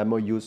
MOUs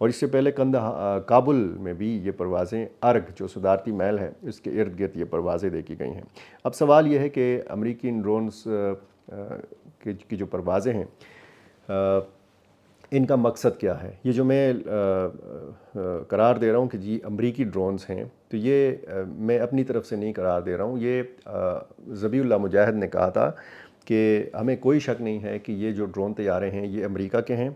اور اس سے پہلے کابل میں بھی یہ پروازیں ارگ جو صدارتی محل ہے اس کے ارد گرد یہ پروازیں دیکھی گئی ہیں۔ اب سوال یہ ہے کہ امریکی ان ڈرونز کی جو پروازیں ہیں ان کا مقصد کیا ہے؟ یہ جو میں قرار دے رہا ہوں کہ جی امریکی ڈرونز ہیں، تو یہ میں اپنی طرف سے نہیں قرار دے رہا ہوں، یہ ذبیح اللہ مجاہد نے کہا تھا کہ ہمیں کوئی شک نہیں ہے کہ یہ جو ڈرون طیارے ہیں یہ امریکہ کے ہیں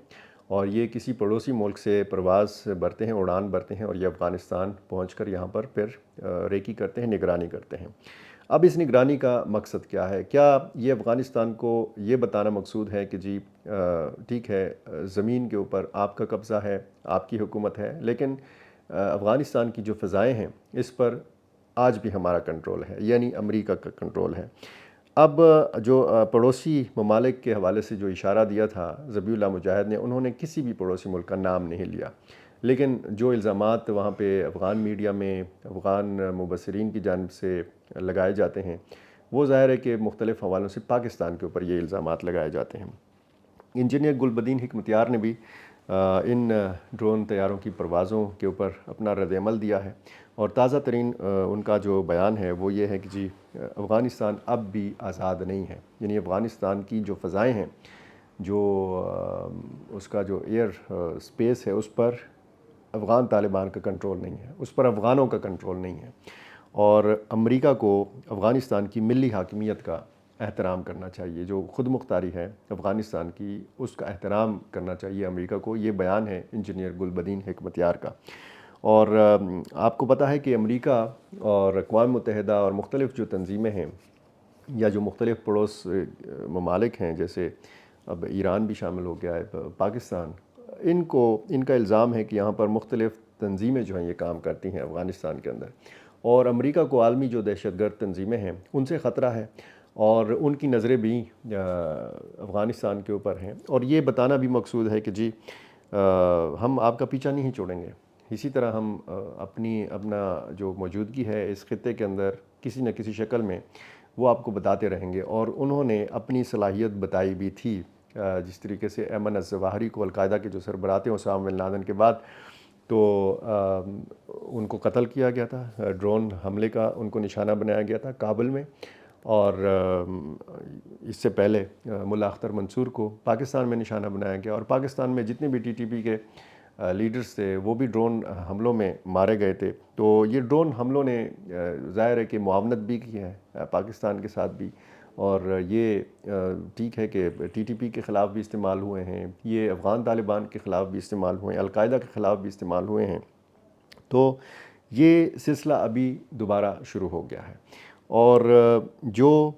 اور یہ کسی پڑوسی ملک سے پرواز برتے ہیں، اڑان برتے ہیں اور یہ افغانستان پہنچ کر یہاں پر پھر ریکی کرتے ہیں، نگرانی کرتے ہیں۔ اب اس نگرانی کا مقصد کیا ہے؟ کیا یہ افغانستان کو یہ بتانا مقصود ہے کہ جی ٹھیک ہے زمین کے اوپر آپ کا قبضہ ہے، آپ کی حکومت ہے، لیکن افغانستان کی جو فضائیں ہیں اس پر آج بھی ہمارا کنٹرول ہے، یعنی امریکہ کا کنٹرول ہے۔ اب جو پڑوسی ممالک کے حوالے سے جو اشارہ دیا تھا ذبیح اللہ مجاہد نے، انہوں نے کسی بھی پڑوسی ملک کا نام نہیں لیا، لیکن جو الزامات وہاں پہ افغان میڈیا میں افغان مبصرین کی جانب سے لگائے جاتے ہیں وہ ظاہر ہے کہ مختلف حوالوں سے پاکستان کے اوپر یہ الزامات لگائے جاتے ہیں۔ انجینئر گلبدین حکمتیار نے بھی ان ڈرون طیاروں کی پروازوں کے اوپر اپنا رد عمل دیا ہے، اور تازہ ترین ان کا جو بیان ہے وہ یہ ہے کہ جی افغانستان اب بھی آزاد نہیں ہے، یعنی افغانستان کی جو فضائیں ہیں، جو اس کا جو ایئر سپیس ہے اس پر افغان طالبان کا کنٹرول نہیں ہے، اس پر افغانوں کا کنٹرول نہیں ہے، اور امریکہ کو افغانستان کی ملی حاکمیت کا احترام کرنا چاہیے، جو خود مختاری ہے افغانستان کی اس کا احترام کرنا چاہیے امریکہ کو۔ یہ بیان ہے انجینئر گلبدین حکمتیار کا۔ اور آپ کو پتہ ہے کہ امریکہ اور اقوام متحدہ اور مختلف جو تنظیمیں ہیں یا جو مختلف پڑوس ممالک ہیں، جیسے اب ایران بھی شامل ہو گیا ہے، پاکستان، ان کا الزام ہے کہ یہاں پر مختلف تنظیمیں جو ہیں یہ کام کرتی ہیں افغانستان کے اندر، اور امریکہ کو عالمی جو دہشت گرد تنظیمیں ہیں ان سے خطرہ ہے اور ان کی نظریں بھی افغانستان کے اوپر ہیں، اور یہ بتانا بھی مقصود ہے کہ جی ہم آپ کا پیچھا نہیں چھوڑیں گے، اسی طرح ہم اپنا جو موجودگی ہے اس خطے کے اندر کسی نہ کسی شکل میں وہ آپ کو بتاتے رہیں گے۔ اور انہوں نے اپنی صلاحیت بتائی بھی تھی، جس طریقے سے ایمن الظواہری کو القاعدہ کے جو سربراہ تھے اسامہ بن لادن کے بعد تو ان کو قتل کیا گیا تھا، ڈرون حملے کا ان کو نشانہ بنایا گیا تھا کابل میں، اور اس سے پہلے ملا اختر منصور کو پاکستان میں نشانہ بنایا گیا، اور پاکستان میں جتنے بھی ٹی ٹی پی کے لیڈرز تھے وہ بھی ڈرون حملوں میں مارے گئے تھے۔ تو یہ ڈرون حملوں نے ظاہر ہے کہ معاونت بھی کی ہے پاکستان کے ساتھ بھی، اور یہ ٹھیک ہے کہ ٹی ٹی پی کے خلاف بھی استعمال ہوئے ہیں، یہ افغان طالبان کے خلاف بھی استعمال ہوئے ہیں، القاعدہ کے خلاف بھی استعمال ہوئے ہیں، تو یہ سلسلہ ابھی دوبارہ شروع ہو گیا ہے۔ اور جو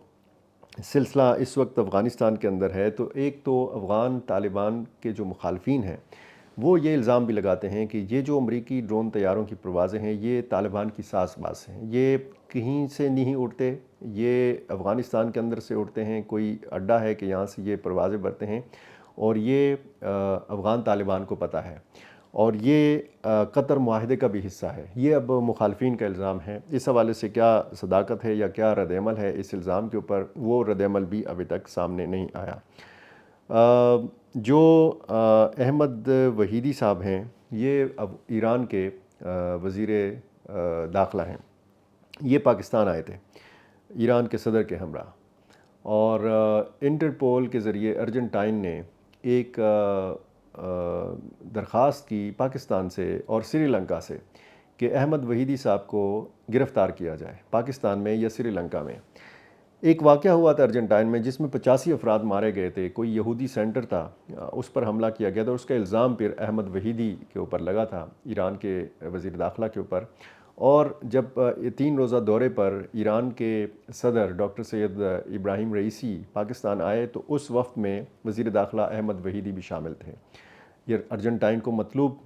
سلسلہ اس وقت افغانستان کے اندر ہے، تو ایک تو افغان طالبان کے جو مخالفین ہیں وہ یہ الزام بھی لگاتے ہیں کہ یہ جو امریکی ڈرون طیاروں کی پروازیں ہیں یہ طالبان کی ساز باز ہیں، یہ کہیں سے نہیں اڑتے، یہ افغانستان کے اندر سے اڑتے ہیں، کوئی اڈا ہے کہ یہاں سے یہ پروازیں برتے ہیں، اور یہ افغان طالبان کو پتہ ہے، اور یہ قطر معاہدے کا بھی حصہ ہے۔ یہ اب مخالفین کا الزام ہے، اس حوالے سے کیا صداقت ہے یا کیا رد عمل ہے اس الزام کے اوپر، وہ رد عمل بھی ابھی تک سامنے نہیں آیا۔ جو احمد وحیدی صاحب ہیں یہ اب ایران کے وزیر داخلہ ہیں، یہ پاکستان آئے تھے ایران کے صدر کے ہمراہ، اور انٹرپول کے ذریعے ارجنٹائن نے ایک درخواست کی پاکستان سے اور سری لنکا سے کہ احمد وحیدی صاحب کو گرفتار کیا جائے پاکستان میں یا سری لنکا میں۔ ایک واقعہ ہوا تھا ارجنٹائن میں جس میں 85 افراد مارے گئے تھے، کوئی یہودی سینٹر تھا اس پر حملہ کیا گیا تھا، اس کا الزام پھر احمد وحیدی کے اوپر لگا تھا، ایران کے وزیر داخلہ کے اوپر۔ اور جب 3 روزہ دورے پر ایران کے صدر ڈاکٹر سید ابراہیم رئیسی پاکستان آئے تو اس وفد میں وزیر داخلہ احمد وحیدی بھی شامل تھے۔ یہ ارجنٹائن کو مطلوب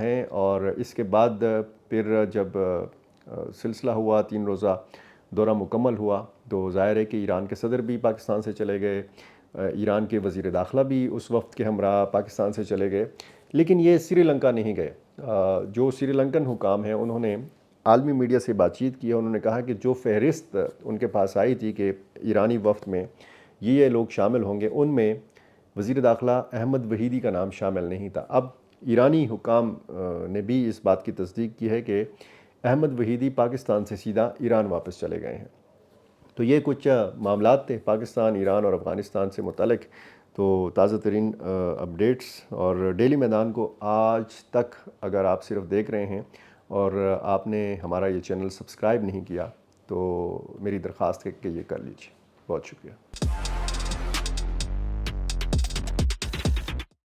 ہیں، اور اس کے بعد پھر جب سلسلہ ہوا 3 روزہ دورہ مکمل ہوا تو ظاہر ہے کہ ایران کے صدر بھی پاکستان سے چلے گئے، ایران کے وزیر داخلہ بھی اس وفد کے ہمراہ پاکستان سے چلے گئے، لیکن یہ سری لنکا نہیں گئے۔ جو سری لنکن حکام ہیں انہوں نے عالمی میڈیا سے بات چیت کی، انہوں نے کہا کہ جو فہرست ان کے پاس آئی تھی کہ ایرانی وفد میں یہ لوگ شامل ہوں گے، ان میں وزیر داخلہ احمد وحیدی کا نام شامل نہیں تھا۔ اب ایرانی حکام نے بھی اس بات کی تصدیق کی ہے کہ احمد وحیدی پاکستان سے سیدھا ایران واپس چلے گئے ہیں۔ تو یہ کچھ معاملات تھے پاکستان، ایران اور افغانستان سے متعلق۔ تو تازہ ترین اپڈیٹس اور ڈیلی میدان کو آج تک اگر آپ صرف دیکھ رہے ہیں اور آپ نے ہمارا یہ چینل سبسکرائب نہیں کیا تو میری درخواست ہے کہ یہ کر لیجیے۔ بہت شکریہ۔